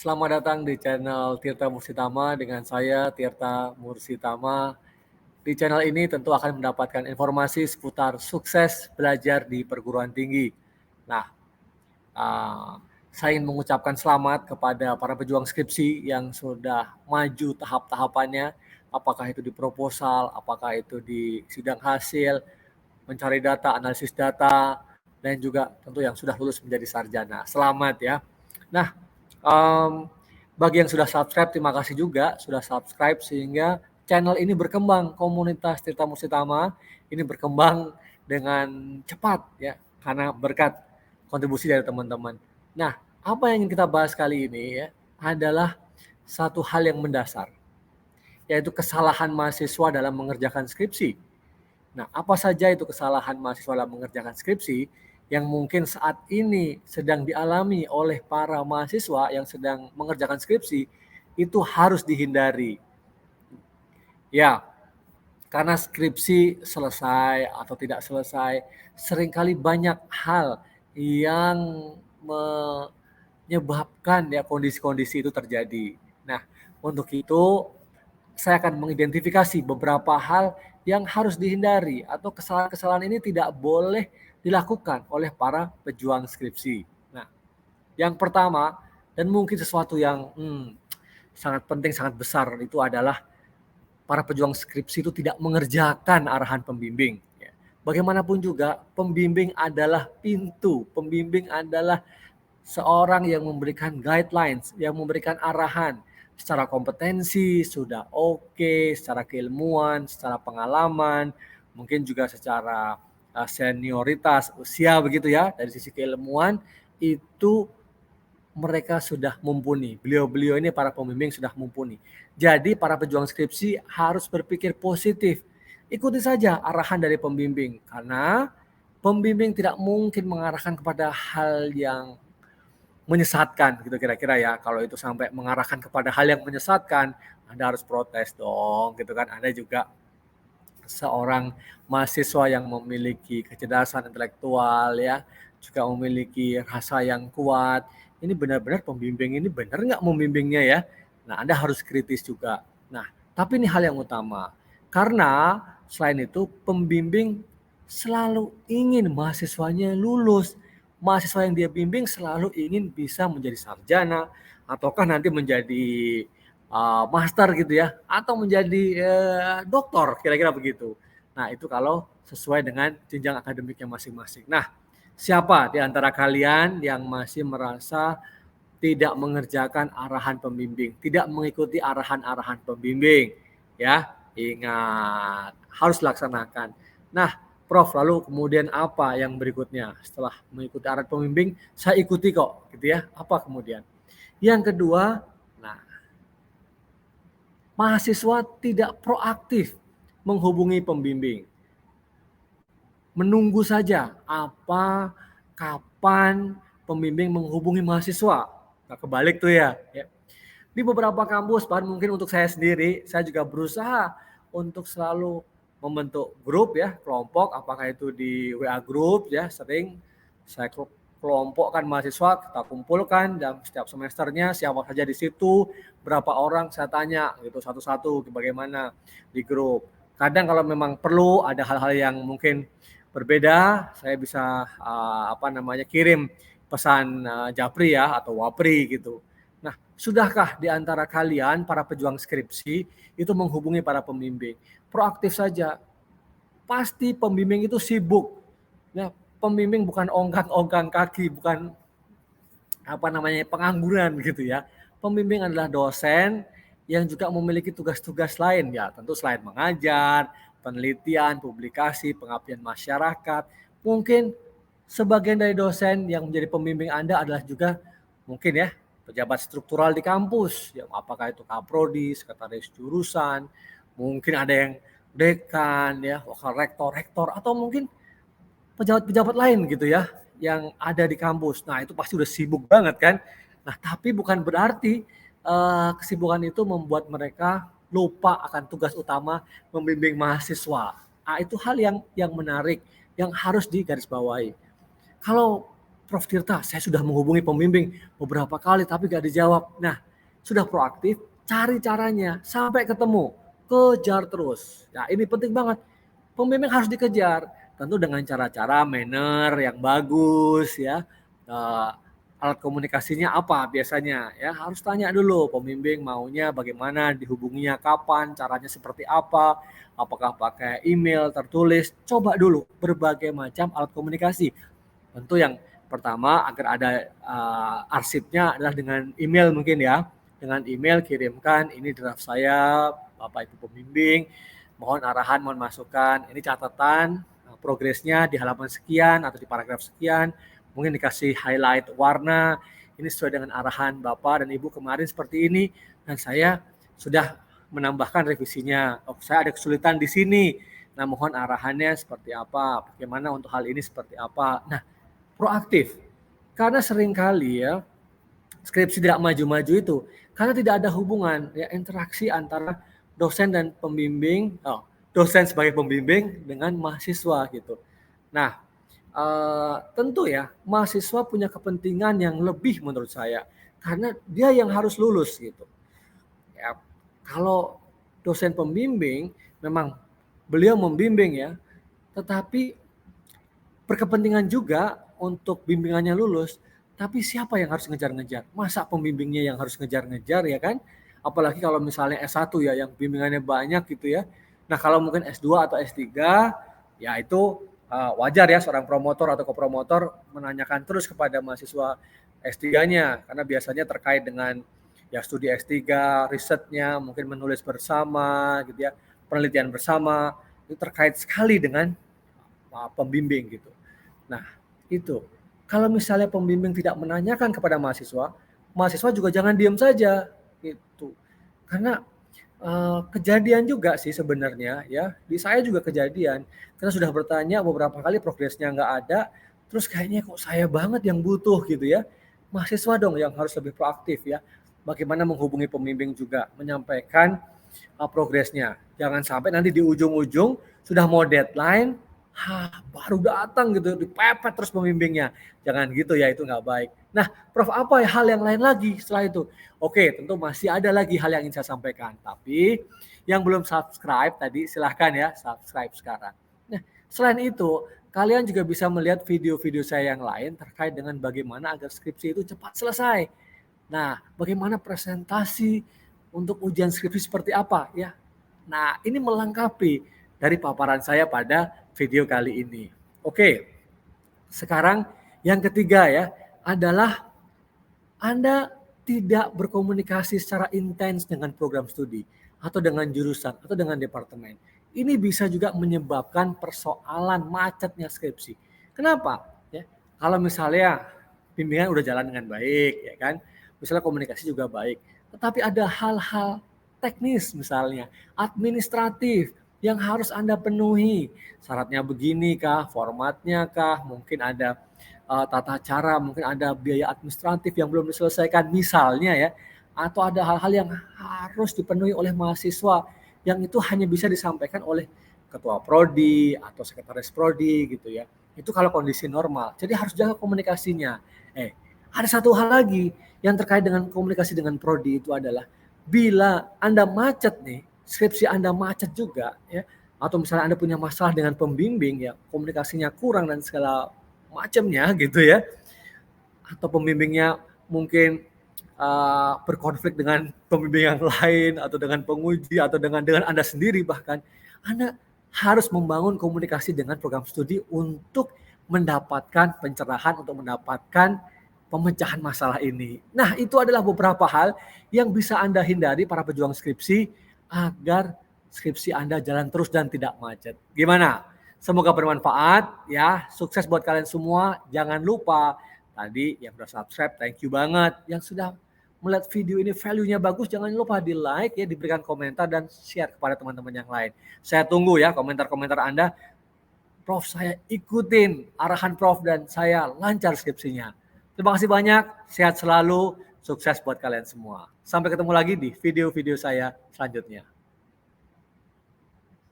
Selamat datang di channel Tirta Mursitama dengan saya Tirta Mursitama. Di channel ini tentu akan mendapatkan informasi seputar sukses belajar di perguruan tinggi. Nah, uh, saya ingin mengucapkan selamat kepada para pejuang skripsi yang sudah maju tahap-tahapannya, apakah itu di proposal, apakah itu di sidang hasil, mencari data, analisis data, dan juga tentu yang sudah lulus menjadi sarjana. Selamat ya. Nah, bagi yang sudah subscribe, terima kasih juga sudah subscribe sehingga channel ini berkembang. Komunitas Tirta Mursitama ini berkembang dengan cepat ya, karena berkat kontribusi dari teman-teman. Nah, apa yang ingin kita bahas kali ini ya adalah satu hal yang mendasar, yaitu kesalahan mahasiswa dalam mengerjakan skripsi. Nah, apa saja itu kesalahan mahasiswa dalam mengerjakan skripsi yang mungkin saat ini sedang dialami oleh para mahasiswa yang sedang mengerjakan skripsi, itu harus dihindari. Ya, karena skripsi selesai atau tidak selesai, seringkali banyak hal yang menyebabkan ya kondisi-kondisi itu terjadi. Nah, untuk itu saya akan mengidentifikasi beberapa hal yang harus dihindari atau kesalahan-kesalahan ini tidak boleh dilakukan oleh para pejuang skripsi. Nah, yang pertama dan mungkin sesuatu yang sangat penting, sangat besar itu adalah para pejuang skripsi itu tidak mengerjakan arahan pembimbing. Bagaimanapun juga, pembimbing adalah pintu, pembimbing adalah seorang yang memberikan guidelines, yang memberikan arahan secara kompetensi sudah oke, secara keilmuan, secara pengalaman, mungkin juga secara senioritas, usia begitu ya, dari sisi keilmuan itu mereka sudah mumpuni. Beliau-beliau ini para pembimbing sudah mumpuni. Jadi para pejuang skripsi harus berpikir positif. Ikuti saja arahan dari pembimbing karena pembimbing tidak mungkin mengarahkan kepada hal yang menyesatkan gitu kira-kira ya. Kalau itu sampai mengarahkan kepada hal yang menyesatkan, Anda harus protes dong gitu kan. Anda juga seorang mahasiswa yang memiliki kecerdasan intelektual ya, juga memiliki rasa yang kuat. Ini benar-benar pembimbing ini benar nggak membimbingnya ya? Nah, Anda harus kritis juga. Nah, tapi ini hal yang utama. Karena selain itu pembimbing selalu ingin mahasiswanya lulus. Mahasiswa yang dia bimbing selalu ingin bisa menjadi sarjana ataukah nanti menjadi master gitu ya, atau menjadi doktor, kira-kira begitu. Nah, itu kalau sesuai dengan jenjang akademiknya masing-masing. Nah, siapa di antara kalian yang masih merasa tidak mengerjakan arahan pembimbing, tidak mengikuti arahan-arahan pembimbing? Ya, ingat, harus laksanakan. Nah, Prof, lalu kemudian apa yang berikutnya? Setelah mengikuti arahan pembimbing, saya ikuti kok, gitu ya. Apa kemudian? Yang kedua, nah, mahasiswa tidak proaktif menghubungi pembimbing. Menunggu saja apa, kapan pembimbing menghubungi mahasiswa. Nah, kebalik tuh ya. Di beberapa kampus, bahkan mungkin untuk saya sendiri, saya juga berusaha untuk selalu membentuk grup ya, kelompok, apakah itu di WA group ya, sering saya kelompokkan mahasiswa, kita kumpulkan dalam setiap semesternya, siapa saja di situ, berapa orang saya tanya gitu satu-satu bagaimana di grup. Kadang kalau memang perlu ada hal-hal yang mungkin berbeda, saya bisa kirim pesan japri ya atau wapri gitu. Nah, sudahkah di antara kalian para pejuang skripsi itu menghubungi para pembimbing? Proaktif saja. Pasti pembimbing itu sibuk. Ya, pembimbing bukan ongkang-ongkang kaki, bukan pengangguran gitu ya. Pembimbing adalah dosen yang juga memiliki tugas-tugas lain ya, tentu selain mengajar, penelitian, publikasi, pengabdian masyarakat. Mungkin sebagian dari dosen yang menjadi pembimbing Anda adalah juga mungkin ya pejabat struktural di kampus, ya, apakah itu kaprodi, sekretaris jurusan, mungkin ada yang dekan, ya, wakil rektor, atau mungkin pejabat-pejabat lain gitu ya yang ada di kampus. Nah, itu pasti udah sibuk banget kan. Nah, tapi bukan berarti kesibukan itu membuat mereka lupa akan tugas utama membimbing mahasiswa. Nah, itu hal yang menarik yang harus digarisbawahi. Kalau Prof Tirta, saya sudah menghubungi pembimbing beberapa kali tapi gak dijawab. Nah, sudah proaktif, cari caranya sampai ketemu, kejar terus. Nah, ini penting banget. Pembimbing harus dikejar, tentu dengan cara-cara manner yang bagus ya. Alat komunikasinya apa biasanya ya, harus tanya dulu pembimbing maunya bagaimana, dihubunginya kapan, caranya seperti apa, apakah pakai email, tertulis, coba dulu berbagai macam alat komunikasi. Tentu yang pertama agar ada arsipnya adalah dengan email mungkin ya. Dengan email kirimkan, ini draft saya, Bapak Ibu pembimbing, mohon arahan, mohon masukan, ini catatan progresnya di halaman sekian atau di paragraf sekian, mungkin dikasih highlight warna, ini sesuai dengan arahan Bapak dan Ibu kemarin seperti ini, dan saya sudah menambahkan revisinya. Oh, saya ada kesulitan di sini, nah mohon arahannya seperti apa, bagaimana untuk hal ini seperti apa. Nah, proaktif. Karena seringkali ya skripsi tidak maju-maju itu karena tidak ada hubungan ya, interaksi antara dosen dan pembimbing, dosen sebagai pembimbing dengan mahasiswa gitu. Nah, tentu ya mahasiswa punya kepentingan yang lebih menurut saya karena dia yang harus lulus gitu. Ya, kalau dosen pembimbing memang beliau membimbing ya, tetapi berkepentingan juga untuk bimbingannya lulus, tapi siapa yang harus ngejar-ngejar? Masa pembimbingnya yang harus ngejar-ngejar ya kan? Apalagi kalau misalnya S1 ya yang bimbingannya banyak gitu ya. Nah, kalau mungkin S2 atau S3 ya itu wajar ya seorang promotor atau kopromotor menanyakan terus kepada mahasiswa S3-nya karena biasanya terkait dengan ya studi S3, risetnya, mungkin menulis bersama gitu ya, penelitian bersama, itu terkait sekali dengan pembimbing gitu. Nah, itu. Kalau misalnya pembimbing tidak menanyakan kepada mahasiswa, mahasiswa juga jangan diam saja gitu. Karena kejadian juga sih sebenarnya ya, di saya juga kejadian. Karena sudah bertanya beberapa kali progresnya nggak ada, terus kayaknya kok saya banget yang butuh gitu ya. Mahasiswa dong yang harus lebih proaktif ya. Bagaimana menghubungi pembimbing juga, menyampaikan progresnya. Jangan sampai nanti di ujung-ujung sudah mau deadline, baru datang gitu, dipepet terus pembimbingnya. Jangan gitu ya, itu nggak baik. Nah, Prof, apa hal yang lain lagi setelah itu? Oke, tentu masih ada lagi hal yang ingin saya sampaikan. Tapi yang belum subscribe tadi, silahkan ya subscribe sekarang. Nah, selain itu, kalian juga bisa melihat video-video saya yang lain terkait dengan bagaimana agar skripsi itu cepat selesai. Nah, bagaimana presentasi untuk ujian skripsi seperti apa ya? Nah, ini melengkapi dari paparan saya pada video kali ini. Oke, sekarang yang ketiga ya adalah Anda tidak berkomunikasi secara intens dengan program studi atau dengan jurusan atau dengan departemen. Ini bisa juga menyebabkan persoalan macetnya skripsi. Kenapa? Ya, kalau misalnya bimbingan udah jalan dengan baik, ya kan, misalnya komunikasi juga baik, tetapi ada hal-hal teknis misalnya, administratif yang harus Anda penuhi. Syaratnya begini kah, formatnya kah, mungkin ada tata cara, mungkin ada biaya administratif yang belum diselesaikan misalnya ya, atau ada hal-hal yang harus dipenuhi oleh mahasiswa yang itu hanya bisa disampaikan oleh ketua prodi atau sekretaris prodi gitu ya. Itu kalau kondisi normal. Jadi harus jaga komunikasinya. Ada satu hal lagi yang terkait dengan komunikasi dengan prodi itu adalah bila Anda macet nih, skripsi Anda macet juga ya, atau misalnya Anda punya masalah dengan pembimbing ya, komunikasinya kurang dan segala macamnya gitu ya, atau pembimbingnya mungkin berkonflik dengan pembimbing yang lain atau dengan penguji atau dengan Anda sendiri bahkan, Anda harus membangun komunikasi dengan program studi untuk mendapatkan pencerahan, untuk mendapatkan pemecahan masalah ini. Nah, itu adalah beberapa hal yang bisa Anda hindari para pejuang skripsi agar skripsi Anda jalan terus dan tidak macet. Gimana? Semoga bermanfaat ya. Sukses buat kalian semua. Jangan lupa tadi yang sudah subscribe, thank you banget. Yang sudah melihat video ini value-nya bagus, jangan lupa di like ya, diberikan komentar dan share kepada teman-teman yang lain. Saya tunggu ya komentar-komentar Anda. Prof, saya ikutin arahan Prof dan saya lancar skripsinya. Terima kasih banyak, sehat selalu, sukses buat kalian semua. Sampai ketemu lagi di video-video saya selanjutnya.